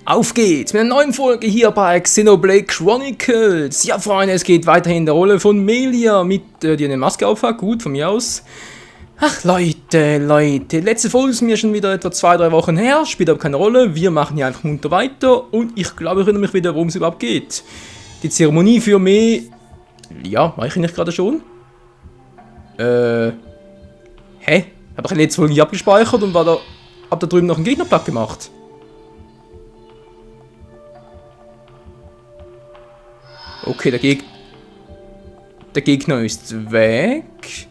Auf geht's mit einer neuen Folge hier bei Xenoblade Chronicles. Ja, Freunde, es geht weiterhin in der Rolle von Melia mit die eine Maske aufhat. Gut, von mir aus. Ach, Leute, letzte Folge ist mir schon wieder etwa 2-3 Wochen her. Spielt aber keine Rolle. Wir machen hier einfach munter weiter. Und ich glaube, ich erinnere mich wieder, worum es überhaupt geht. Die Zeremonie für mich. Ja, war ich nicht gerade schon? Hä? Hab ich die letzte Folge nicht abgespeichert und hab da drüben noch einen Gegner platt gemacht. Okay, der Gegner ist weg.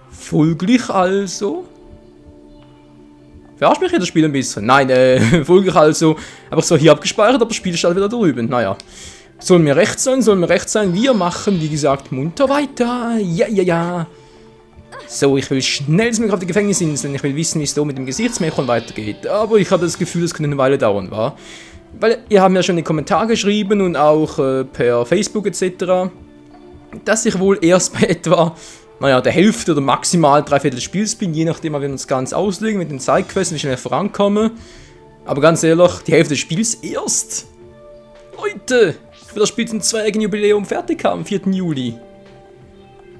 Folglich also. Verarscht mich hier das Spiel ein bisschen? Nein, folglich also. Einfach so hier abgespeichert, aber das Spiel ist halt wieder drüben. Naja. Sollen wir recht sein, Wir machen, wie gesagt, munter weiter. Ja. So, ich will schnellstmöglich auf die Gefängnisinseln. Ich will wissen, wie es da mit dem Gesichtsmechon weitergeht. Aber ich habe das Gefühl, es könnte eine Weile dauern, wa? Weil ihr habt ja schon in die Kommentare geschrieben und auch per Facebook etc., dass ich wohl erst bei etwa, naja, der Hälfte oder maximal 3/4 des Spiels bin, je nachdem, wie wir uns ganz auslegen mit den Sidequests, wie schnell ich vorankomme. Aber ganz ehrlich, die Hälfte des Spiels erst. Leute, ich will das Spiel zum 2-jährigen Jubiläum fertig haben, am 4. Juli.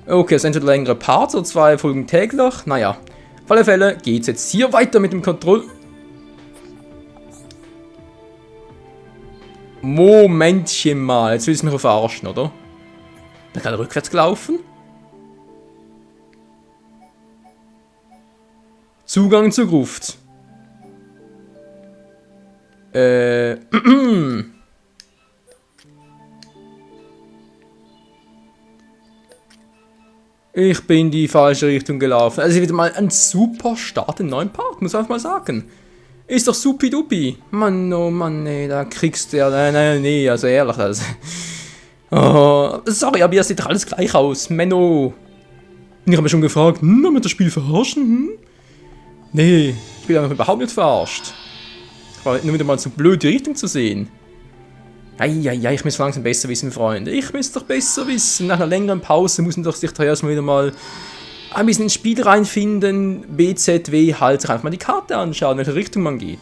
Okay, es sind entweder längere Parts oder 2 Folgen täglich. Naja, auf alle Fälle geht's jetzt hier weiter mit dem Momentchen mal, jetzt willst du mich verarschen, oder? Bin gerade rückwärts gelaufen? Zugang zur Gruft. Ich bin in die falsche Richtung gelaufen. Also wieder mal ein super Start im neuen Part, muss ich einfach mal sagen. Ist doch supidupi. Mann, oh Mann, nee, da kriegst du ja... Nee, also ehrlich, also... Oh, sorry, aber hier sieht doch alles gleich aus. Menno. Und ich habe mich schon gefragt, haben wir das Spiel verarschen? Nee, ich bin einfach überhaupt nicht verarscht. Ich war nur wieder mal zu blöd, die Richtung zu sehen. Ja, ich muss langsam besser wissen, Freunde. Ich muss doch besser wissen. Nach einer längeren Pause muss man doch sich da erstmal wieder mal ein bisschen ins Spiel reinfinden. BZW, halt sich einfach mal die Karte anschauen, in welche Richtung man geht.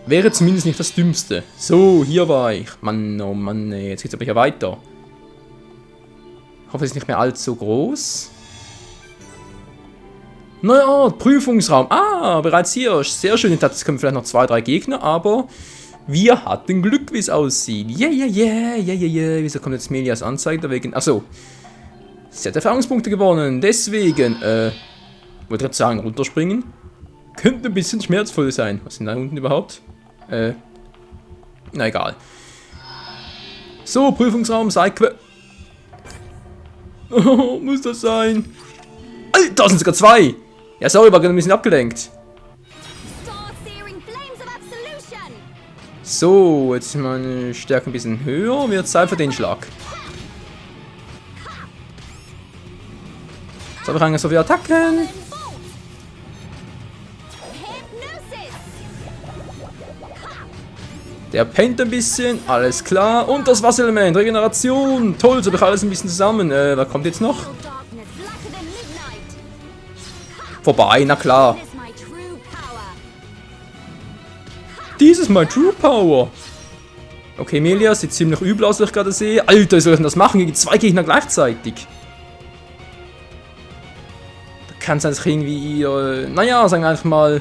Wäre zumindest nicht das Dümmste. So, hier war ich. Mann, oh Mann, ey. Jetzt geht's aber hier weiter. Ich hoffe, es ist nicht mehr allzu groß. Naja, Prüfungsraum. Ah, bereits hier. Sehr schön. Ich dachte, es kommen vielleicht noch 2-3 Gegner, aber wir hatten Glück, wie es aussieht. Yeah. Wieso kommt jetzt Melias Anzeige da wegen? Achso. Sie hat Erfahrungspunkte gewonnen. Deswegen, wollte gerade sagen, runterspringen. Könnte ein bisschen schmerzvoll sein. Was sind da unten überhaupt? Na egal. So, Prüfungsraum, Sidequest. Oh, muss das sein? Alter, da sind sogar 2. Ja, sorry, war gerade ein bisschen abgelenkt. So, jetzt ist meine Stärke ein bisschen höher. Wird Zeit für den Schlag. Jetzt habe ich eigentlich so viele Attacken. Der pennt ein bisschen, alles klar. Und das Wasserelement, Regeneration. Toll, jetzt habe ich alles ein bisschen zusammen. Was kommt jetzt noch? Vorbei, na klar. Dies ist my true power. Okay, Melia sieht ziemlich übel aus, wie ich gerade sehe. Alter, wie soll ich denn das machen gegen 2 Gegner gleichzeitig? Da kann es eigentlich irgendwie, naja, sagen wir einfach mal,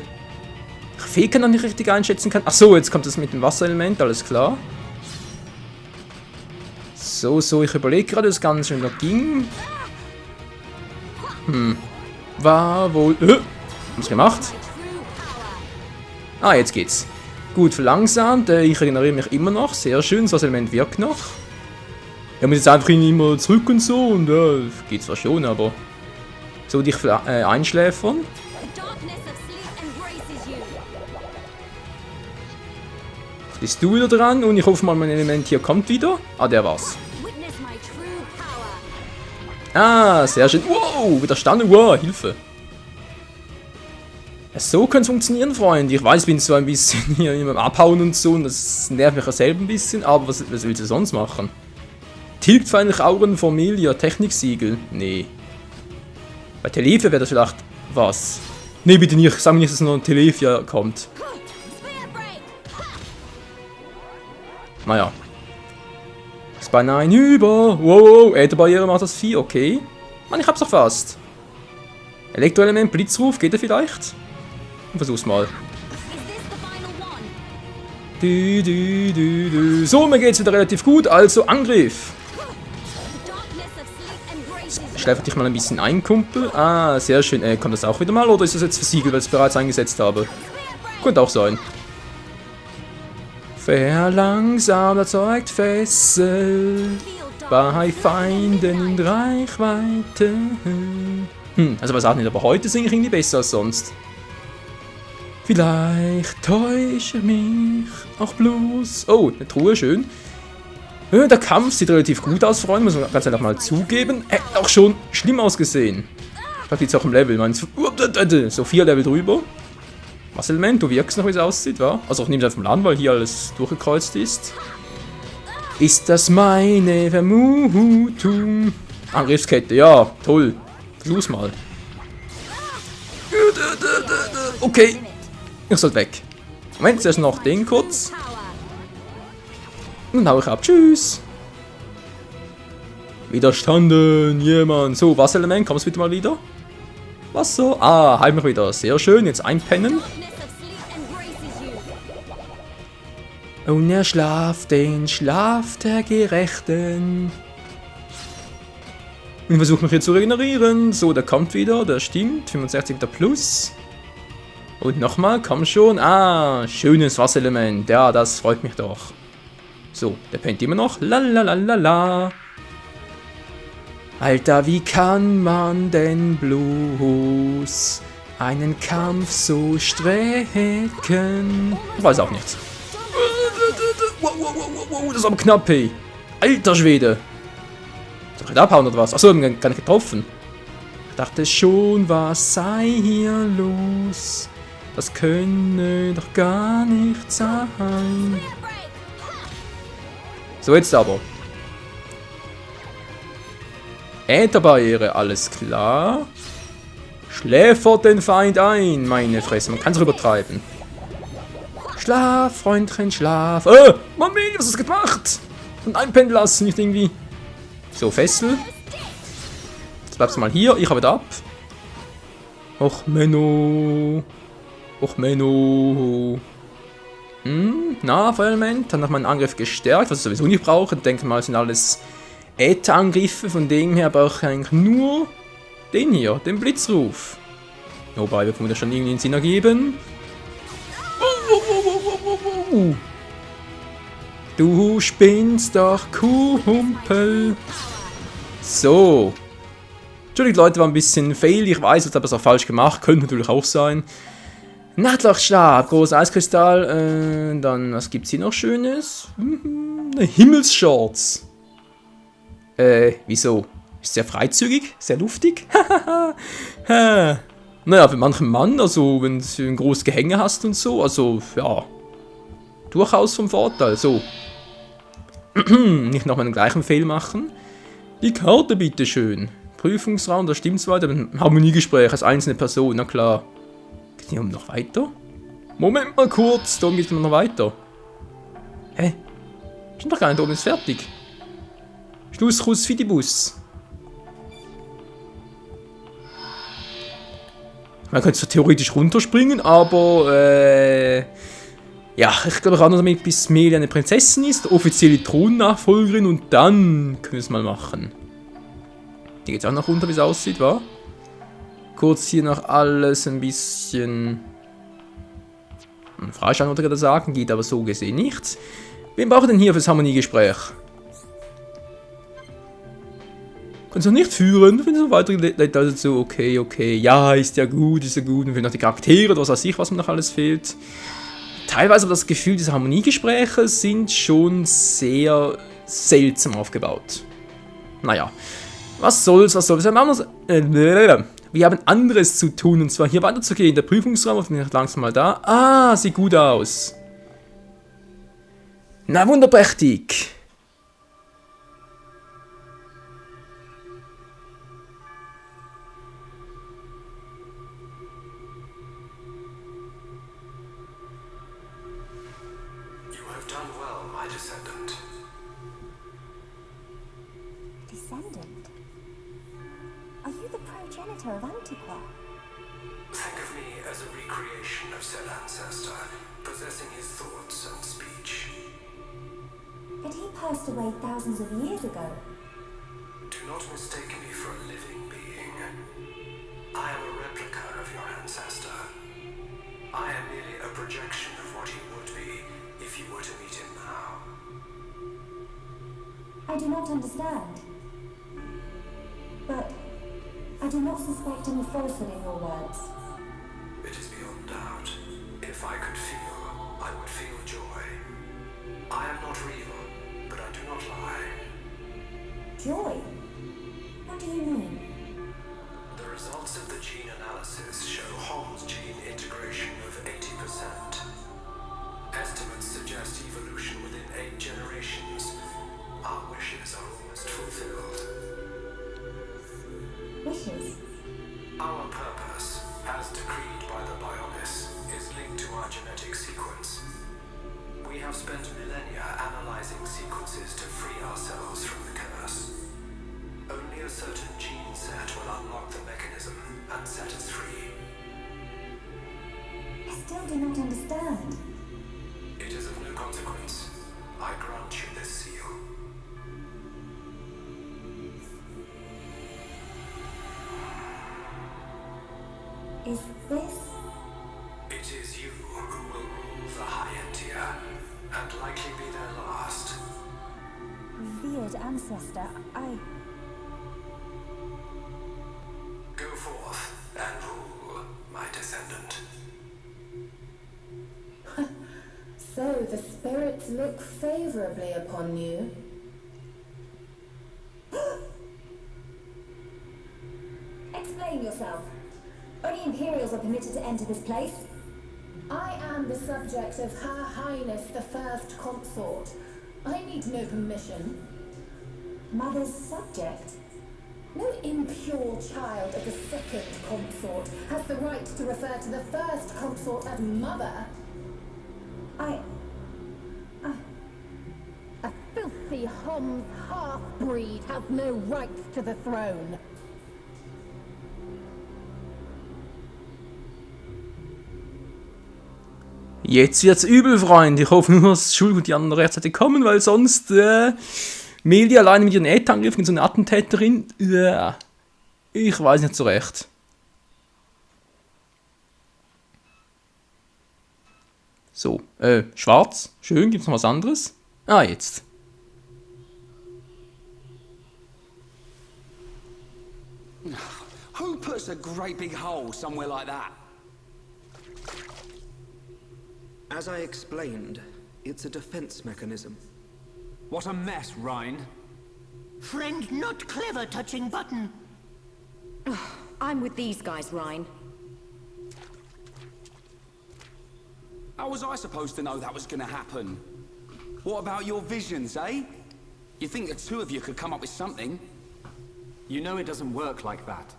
Fähigkeit noch nicht richtig einschätzen kann. Achso, jetzt kommt das mit dem Wasserelement, alles klar. So, ich überlege gerade, das Ganze noch ging. War wohl... was gemacht? Ah, jetzt geht's. Gut, verlangsamt. Ich regeneriere mich immer noch. Sehr schön, das Wasserelement wirkt noch. Er muss jetzt einfach immer zurück und so. Und geht zwar schon, aber... So, dich einschläfern. Bist du wieder dran? Und ich hoffe mal, mein Element hier kommt wieder. Ah, der war's. Ah, sehr schön. Wow, widerstanden. Wow, Hilfe. Ja, so könnte es funktionieren, Freunde. Ich weiß, ich bin so ein bisschen hier immer abhauen und so. Und das nervt mich ja selber ein bisschen. Aber was willst du sonst machen? Tilgt feindliche Auren von Melia. Techniksiegel? Nee. Bei Telefia wäre das vielleicht was. Nee, bitte nicht. Sag mir nicht, dass noch ein Telefia kommt. Naja. Ist beinahe hinüber. Wow, Ätherbarriere macht das 4, okay. Mann, ich hab's doch fast. Elektroelement, Blitzruf, geht er vielleicht? Versuch's mal. So, mir geht's wieder relativ gut, also Angriff. Schleife dich mal ein bisschen ein, Kumpel. Ah, sehr schön. Kommt das auch wieder mal oder ist das jetzt versiegelt, weil ich es bereits eingesetzt habe? Könnte auch sein. Verlangsamt erzeugt Fessel bei Feinden in Reichweite. Also was auch nicht, aber heute singe ich irgendwie besser als sonst. Vielleicht täusche ich mich auch bloß. Oh, eine Truhe, schön. Der Kampf sieht relativ gut aus, Freunde, muss man ganz einfach mal zugeben. Hätte auch schon schlimm ausgesehen. Vielleicht liegt es auch im Level. Meinst du, so 4 Level drüber. Was Element, du wirkst noch, wie es aussieht, wa? Also ich nehme es einfach mal an, weil hier alles durchgekreuzt ist. Ist das meine Vermutung? Angriffskette, ja, toll. Versuch's mal. Okay. Ich soll weg. Moment, zuerst noch den kurz. Und dann hau ich ab. Tschüss. Widerstanden, jemand. So, Wasserelement, kommst bitte mal wieder? Wasser. Ah, halt mich wieder. Sehr schön, jetzt einpennen. Und er schlaft den Schlaf der Gerechten. Ich versuche mich hier zu regenerieren. So, der kommt wieder, der stimmt. 65 wieder plus. Und nochmal, komm schon. Ah, schönes Wasserelement. Ja, das freut mich doch. So, der pennt immer noch. Lalalala. Alter, wie kann man denn bloß einen Kampf so strecken? Ich weiß auch nicht. Wow, das ist aber knapp, hey. Alter Schwede. Soll ich da abhauen oder was? Achso, gar nicht getroffen. Ich dachte schon, was sei hier los? Das könne doch gar nicht sein. So, jetzt aber. Ätherbarriere, alles klar. Schläfert den Feind ein, meine Fresse. Man kann es übertreiben. Schlaf, Freundchen, schlaf. Mami, was hast du gemacht? Und einpennen lassen, nicht irgendwie. So, Fessel. Jetzt bleibst du mal hier. Ich hau wieder ab. Och, Menno. Och, Menno. Na, Feuerelement. Dann noch meinen Angriff gestärkt, was ich sowieso nicht brauche. Ich denke mal, sind alles Ätherangriffe. Von dem her brauche ich eigentlich nur den hier, den Blitzruf. Wobei, wir können das schon irgendwie einen Sinn ergeben. Du spinnst doch, Kumpel. So. Entschuldigt, Leute, war ein bisschen fail. Ich weiß, ich habe es auch falsch gemacht. Könnte natürlich auch sein. Nachtwachstab, großer Eiskristall. Dann, was gibt's hier noch Schönes? Himmelsshorts. Wieso? Ist sehr freizügig, sehr luftig. Naja, für manchen Mann, also wenn du ein großes Gehänge hast und so, also ja, durchaus vom Vorteil. So. Nicht nochmal den gleichen Fail machen. Die Karte bitteschön. Prüfungsraum, da stimmt's weiter. Harmoniegespräch als einzelne Person, na klar. Geht hier noch weiter? Moment mal kurz, da geht's noch weiter. Hä? Stimmt doch gar nicht, oben ist fertig. Schlusskuss Fidibus. Man könnte so theoretisch runterspringen, aber ja, ich glaube, ich auch noch damit, bis Melia eine Prinzessin ist, offizielle Thronnachfolgerin und dann können wir es mal machen. Hier geht es auch noch runter, wie es aussieht, wa? Kurz hier noch alles ein bisschen freischauen, würde ich gerade sagen, geht aber so gesehen nichts. Wen braucht denn hier fürs Harmoniegespräch? Kannst du nicht führen, wenn du so weitergeleitet, also so, okay, ja, ist ja gut, und wenn noch die Charaktere oder was weiß ich, was mir noch alles fehlt. Teilweise aber das Gefühl, diese Harmoniegespräche sind schon sehr seltsam aufgebaut. Naja, was soll's. Wir haben anderes zu tun, und zwar hier weiterzugehen. Der Prüfungsraum, bin ich langsam mal da. Ah, sieht gut aus. Na, wunderprächtig. matter of Antiqua? Think of me as a recreation of said ancestor, possessing his thoughts and speech. But he passed away thousands of years ago. Do not mistake me for a living being. I am a replica of your ancestor. I am merely a projection of what he would be if you were to meet him now. I do not understand. But I do not suspect any falsehood in your words. It is beyond doubt. If I could feel, I would feel joy. I am not real, but I do not lie. Joy? What do you mean? The results of the gene analysis show Holmes gene integration of 80%. Estimates suggest evolution within 8 generations. Our wishes are almost fulfilled. Wishes? Our purpose, as decreed by the Bionis, is linked to our genetic sequence. We have spent millennia analyzing sequences to free ourselves from the curse. Only a certain gene set will unlock the mechanism and set us free. I still do not understand. It is of no consequence. I grant you this seal. Is this? It is you who will rule the Hyentia, and likely be their last. Revered ancestor, Go forth and rule, my descendant. So the spirits look favorably upon you. Explain yourself. Only Imperials are permitted to enter this place. I am the subject of Her Highness the First Consort. I need no permission. Mother's subject. No impure child of the second consort has the right to refer to the first consort as mother. A filthy Homs half-breed has no right to the throne. Jetzt wird's übel, Freunde. Ich hoffe nur, dass Schulk und die anderen rechtzeitig kommen, weil sonst Meli alleine mit ihren Ätangriff gegen so eine Attentäterin. Ich weiß nicht so recht. So, schwarz. Schön, gibt's noch was anderes? Ah, jetzt. Who puts a great big hole somewhere like that? As I explained, it's a defense mechanism. What a mess, Rhine. Friend not clever touching button. I'm with these guys, Rhine. How was I supposed to know that was gonna happen? What about your visions, eh? You think the two of you could come up with something? You know it doesn't work like that.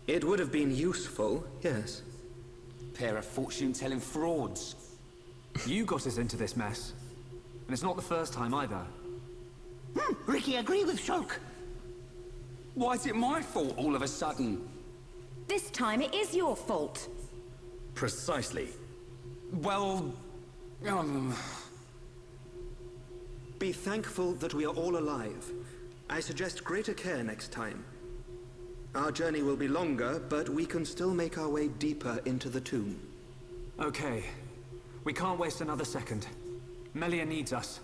It would have been useful, yes. Pair of fortune-telling frauds. You got us into this mess. And it's not the first time either. Ricky, agree with Shulk. Why is it my fault all of a sudden? This time it is your fault. Precisely. Well... Be thankful that we are all alive. I suggest greater care next time. Our journey will be longer, but we can still make our way deeper into the tomb. Okay. We can't waste another second. Melia needs us.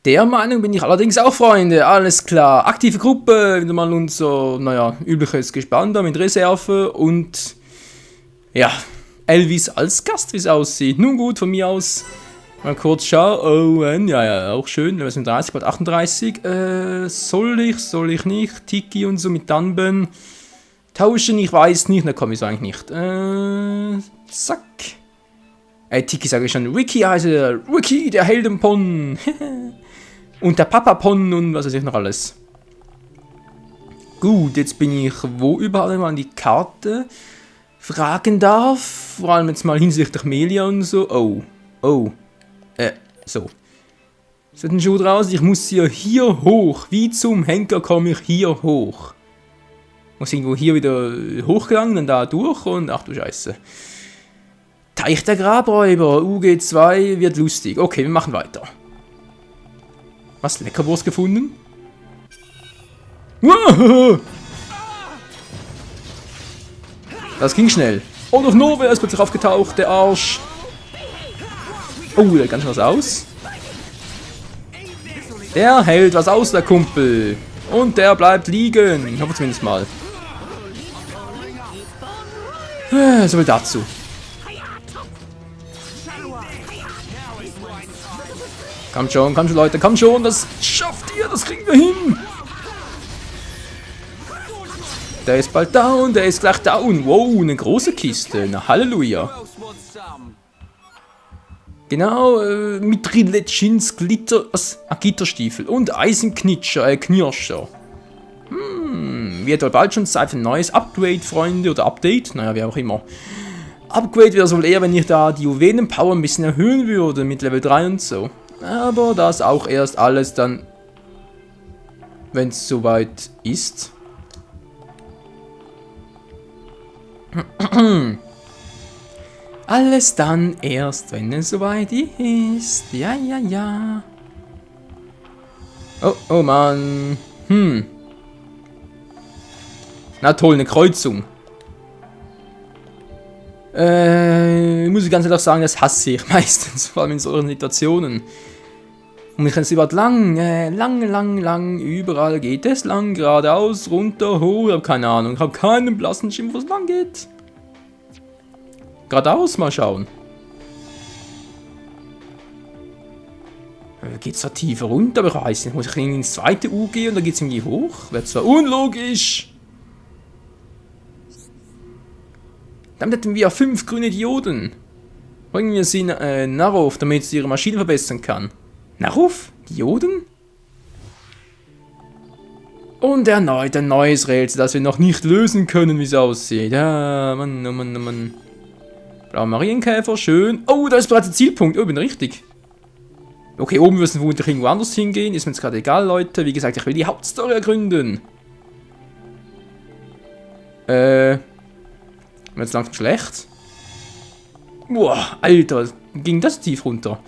Der Meinung bin ich allerdings auch, Freunde. Alles klar. Aktive Gruppe, wieder mal unser, übliches Gespann da mit Reserve und ja, Elvis als Gast, wie es aussieht. Nun gut, von mir aus mal kurz schauen. Ja, auch schön. Level 30, Grad 38. Soll ich nicht? Tiki und so mit Dunban tauschen, ich weiß nicht. Na komm, ich eigentlich nicht. Zack. Tiki sage ich schon. Ricky heißt er. Ricky, der Heldenpon. Und der Papa-Pon und was weiß ich noch alles. Gut, jetzt bin ich wo überall, wenn man die Karte fragen darf. Vor allem jetzt mal hinsichtlich Melia und so. So. Was wird denn schon draus? Ich muss hier hoch. Wie zum Henker komme ich hier hoch? Muss irgendwo hier wieder hochgegangen, dann da durch und ach du Scheiße. Teich der Grabräuber, UG2 wird lustig. Okay, wir machen weiter. Was? Leckerwurst gefunden? Das ging schnell. Out of nowhere ist plötzlich aufgetaucht, der Arsch. Oh, der hat ganz schön was aus. Der hält was aus, der Kumpel. Und der bleibt liegen. Ich hoffe zumindest mal. So viel dazu. Kommt schon, Leute, kommt schon. Das schafft ihr, das kriegen wir hin. Der ist bald down, der ist gleich down. Wow, eine große Kiste. Na, Halleluja. Genau, Mitrilletschins Glitter, Gitterstiefel und Eisenknitscher, Knirscher. Wird wohl bald schon Zeit für ein neues Upgrade, Freunde, oder Update, naja, wie auch immer. Upgrade wäre wohl eher, wenn ich da die Juwelenpower ein bisschen erhöhen würde, mit Level 3 und so. Aber das auch erst alles dann, wenn es soweit ist. Alles dann erst, wenn es soweit ist. Ja, ja, ja. Oh, oh Mann. Na toll, eine Kreuzung. Muss ich ganz ehrlich sagen, das hasse ich meistens, vor allem in solchen Situationen. Und ich kann es überall lang, überall geht es lang, geradeaus, runter, hoch, ich habe keine Ahnung, ich habe keinen blassen Schimmer, wo es lang geht. Geradeaus, mal schauen. Geht es da tiefer runter, aber ich weiß nicht, muss ich ins zweite U gehen und dann geht es irgendwie hoch? Wäre zwar unlogisch. Damit hätten wir 5 grüne Dioden. Bringen wir sie Narov, damit sie ihre Maschine verbessern kann. Narov? Dioden? Und erneut ein neues Rätsel, das wir noch nicht lösen können, wie es aussieht. Ja, Mann, oh Mann, oh Mann. Blauer Marienkäfer, schön. Oh, da ist bereits ein Zielpunkt. Oh, ich bin richtig. Okay, oben müssen wir vermutlich irgendwo anders hingehen. Ist mir jetzt gerade egal, Leute. Wie gesagt, ich will die Hauptstory ergründen. Wird jetzt langsam schlecht. Boah, Alter, ging das tief runter.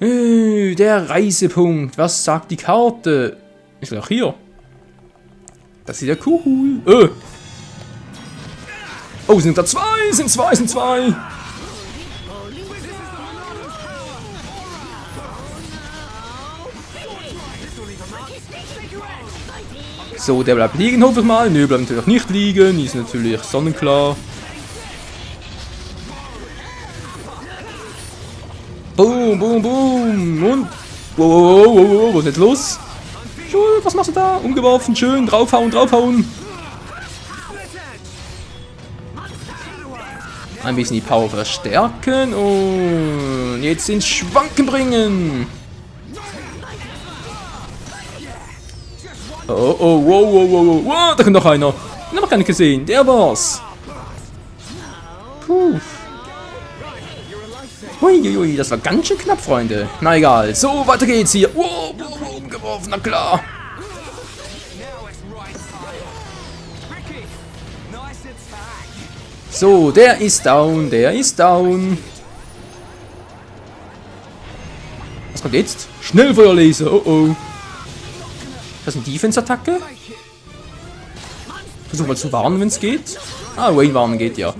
Der Reisepunkt. Was sagt die Karte? Ist doch hier. Das ist ja cool. Oh, sind da zwei? Sind zwei. So, der bleibt liegen, hoffe ich mal. Nö, bleibt natürlich nicht liegen. Ist natürlich sonnenklar. Boom, boom, boom. Und. Wow, was ist jetzt los? Was machst du da? Umgeworfen, schön. Draufhauen. Ein bisschen die Power verstärken. Und jetzt ins Schwanken bringen. Oh, wow, da kommt noch einer. Den hab ich gar nicht gesehen. Der war's. Puh. Hui, das war ganz schön knapp, Freunde. Na egal. So, weiter geht's hier. Wow, umgeworfen, na klar. So, der ist down. Was kommt jetzt? Schnellfeuerlaser, oh. Das ist eine Defense-Attacke. Versuch mal zu warnen, wenn es geht. Ah, Wayne warnen geht, ja.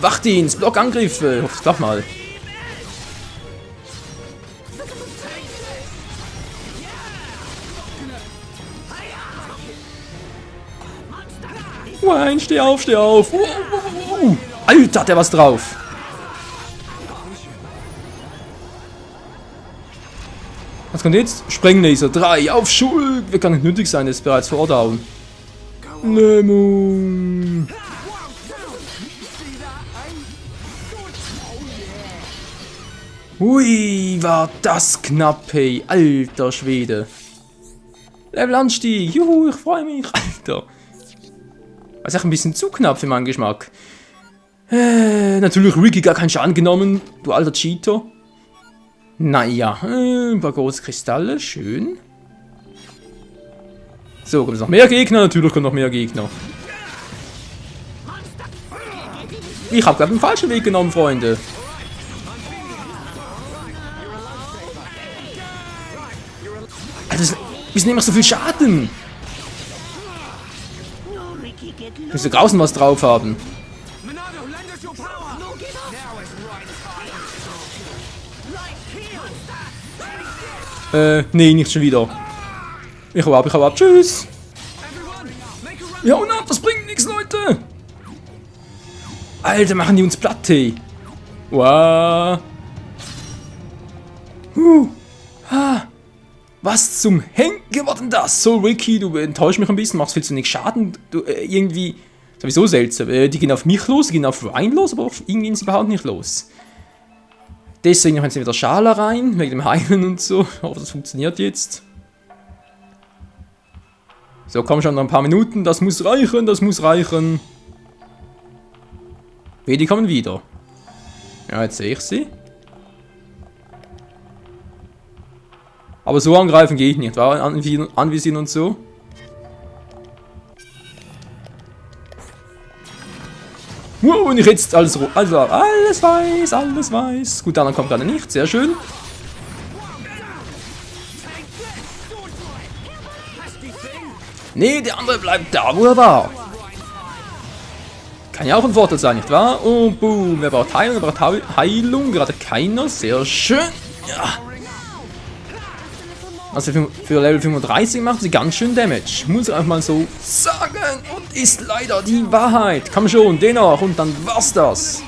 Wachdienst, Blockangriffe. Hoffe, es klappt mal. Wayne, steh auf. Alter, hat der was drauf. Was kommt jetzt? Sprenglaser 3 auf Schuld. Wird gar nicht nötig sein, ist bereits vor down. Lemon. Hui, war das knapp, hey. Alter Schwede. Levelanstieg. Juhu, ich freue mich. Alter. Das ist echt ein bisschen zu knapp für meinen Geschmack. Natürlich Ricky gar keinen Schaden genommen. Du alter Cheater. Naja, ein paar große Kristalle, schön. So, kommt noch mehr Gegner? Natürlich kommen noch mehr Gegner. Ich habe gerade den falschen Weg genommen, Freunde. Alter, wir sind immer so viel Schaden. Müsste draußen was drauf haben. Nee, nicht schon wieder. Ich hau ab. Tschüss. Ja, und ab, das bringt nichts, Leute. Alter, machen die uns platt, hey. Wow. Was zum Henker war denn das? So, Ricky, du enttäuschst mich ein bisschen, machst viel zu wenig Schaden. Du, irgendwie, sowieso seltsam. Die gehen auf mich los, die gehen auf Ryan los, aber auf ihn gehen sie überhaupt nicht los. Deswegen haben sie wieder Schala rein, wegen dem Heilen und so. Ich hoffe, das funktioniert jetzt. So, komm schon, noch ein paar Minuten. Das muss reichen, das muss reichen. Die kommen wieder. Ja, jetzt sehe ich sie. Aber so angreifen geht nicht, war anvisieren und so. Wow, und ich jetzt alles weiß. Gut, dann kommt gerade nicht, sehr schön. Nee, der andere bleibt da, wo er war. Kann ja auch ein Vorteil sein, nicht wahr? Und boom, wer braucht Heilung? Wer braucht Heilung? Gerade keiner, sehr schön. Ja. Also für Level 35 macht sie ganz schön Damage. Muss ich einfach mal so sagen. Und ist leider die Wahrheit. Komm schon, dennoch. Und dann war's das.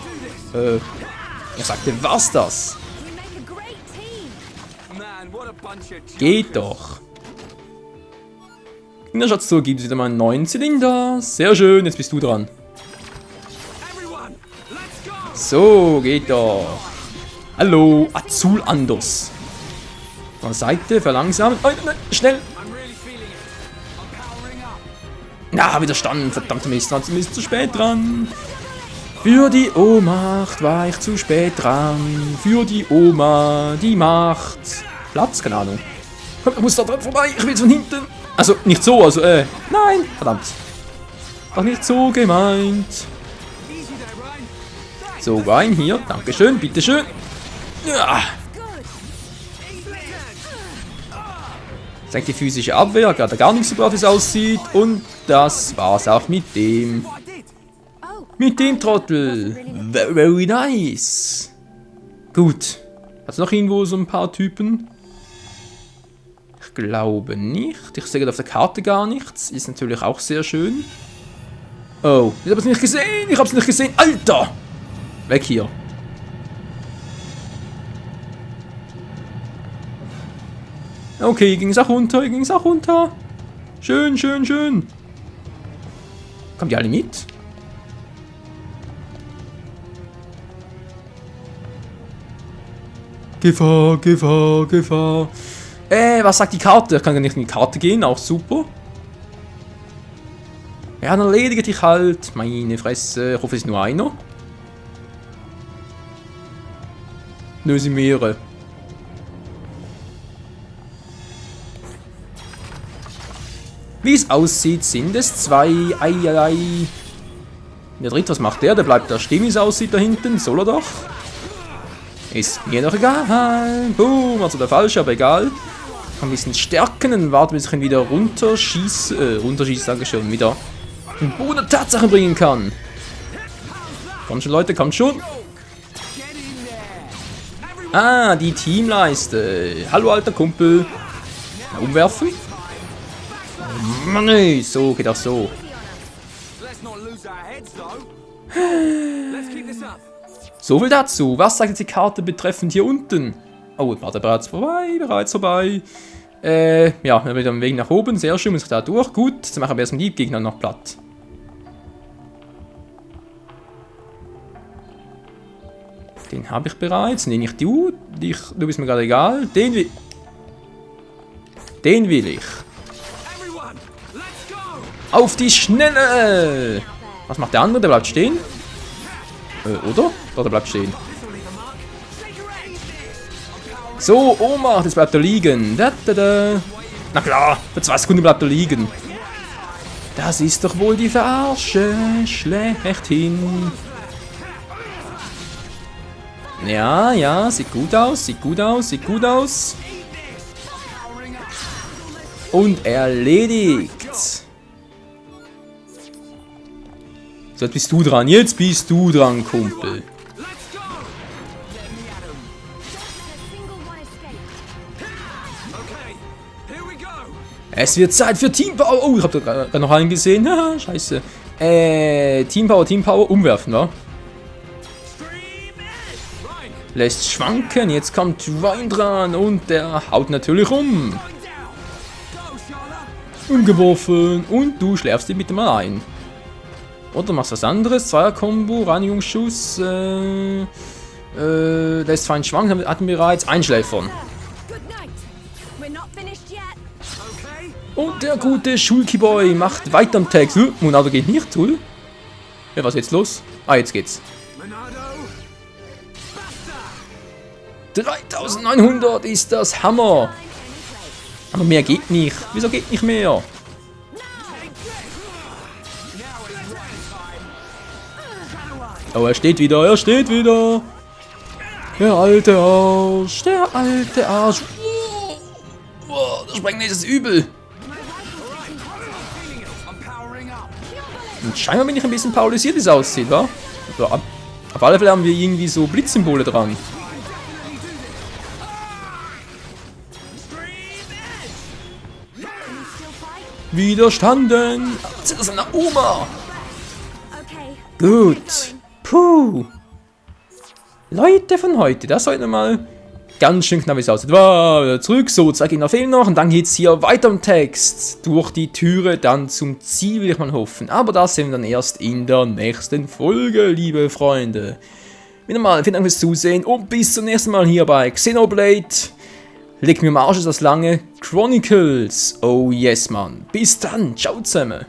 Ich sagte, war's das. Geht doch. Kinderschatz zu, gibt es wieder mal einen neuen Zylinder. Sehr schön, jetzt bist du dran. So, geht doch. Hallo, Azul Andos. Von der Seite, verlangsamen. Oh, nein, schnell. Na, widerstanden. Verdammte Mist, war zumindest zu spät dran. Für die Ohnmacht war ich zu spät dran. Für die Oma, die Macht. Platz, keine Ahnung. Ich muss da dran vorbei, ich will von hinten. Also, nicht so, also, nein, verdammt. Doch nicht so gemeint. So, rein hier, dankeschön, bitteschön. Ja. Zeigt die physische Abwehr, gerade gar nichts gebracht, wie es aussieht. Und das war's auch mit dem. Mit dem Trottel. Very nice. Gut. Hat's noch irgendwo so ein paar Typen? Ich glaube nicht. Ich sehe auf der Karte gar nichts. Ist natürlich auch sehr schön. Oh, ich hab's nicht gesehen. Ich hab's nicht gesehen. Alter! Weg hier. Okay, ging's auch runter, Schön, schön, schön. Kommen die alle mit? Gefahr, Gefahr, Gefahr. Was sagt die Karte? Ich kann gar nicht in die Karte gehen, auch super. Ja, dann erledige dich halt. Meine Fresse. Ich hoffe, es ist nur einer. Nö, sind mehrere. Wie es aussieht, sind es zwei. Eieiei. Der dritte, was macht der? Der bleibt da stehen, wie es aussieht da hinten. Soll er doch? Ist mir doch egal. Boom, also der falsche, aber egal. Kann ein bisschen stärken, dann warten, bis ich ihn wieder runterschieße, sage ich schon, wieder den Boden der Tatsachen bringen kann. Kommt schon, Leute, kommt schon. Ah, die Teamleiste. Hallo, alter Kumpel. Umwerfen. Mann, nee, so geht auch so. So viel dazu. Was sagt jetzt die Karte betreffend hier unten? Oh, warte, bereits vorbei. Ja, wir haben wieder einen Weg nach oben. Sehr schön, muss ich da durch. Gut, jetzt machen wir erstmal die Gegner noch platt. Den habe ich bereits. Nee, nicht du. Du bist mir gerade egal. Den will ich. Auf die Schnelle! Was macht der andere? Der bleibt stehen. Oder? Doch, der bleibt stehen. So, Ohnmacht, jetzt bleibt er liegen. Da, da, da. Na klar, für 2 Sekunden bleibt er liegen. Das ist doch wohl die Verarsche schlechthin. Ja, ja, sieht gut aus, sieht gut aus, sieht gut aus. Und erledigt. So, jetzt bist du dran, Kumpel. Es wird Zeit für Teampower. Oh, ich hab da gerade noch einen gesehen. Haha, scheiße. Teampower, umwerfen, wa? Lässt schwanken, jetzt kommt Ryan dran und der haut natürlich um. Umgeworfen und du schläfst ihn bitte mal ein. Oder machst was anderes, Zweier-Kombo, Reinigungsschuss, lässt fein schwanken, hatten wir bereits Einschläfern. Und der gute Schulki-Boy macht weiter am Text. Monado geht nicht, cool. Ja, was ist jetzt los? Ah, jetzt geht's. 3900 ist das Hammer. Aber mehr geht nicht. Wieso geht nicht mehr? Oh, er steht wieder, er steht wieder. Der alte Arsch, der alte Arsch. Oh, das Sprengnis ist übel. Und scheinbar bin ich ein bisschen paralysiert, wie es aussieht, wa? So, auf alle Fälle haben wir irgendwie so Blitzsymbole dran. Widerstanden! Das ist eine Oma! Gut. Puh. Leute von heute, das sollte mal ganz schön knapp, wie es aussieht. Wow, wieder zurück. So, 2 Gegner fehlen noch. Und dann geht es hier weiter im Text. Durch die Türe dann zum Ziel, will ich mal hoffen. Aber das sehen wir dann erst in der nächsten Folge, liebe Freunde. Wieder mal, vielen Dank fürs Zusehen. Und bis zum nächsten Mal hier bei Xenoblade. Leg mir am Arsch das lange Chronicles. Oh yes, Mann. Bis dann. Ciao zusammen.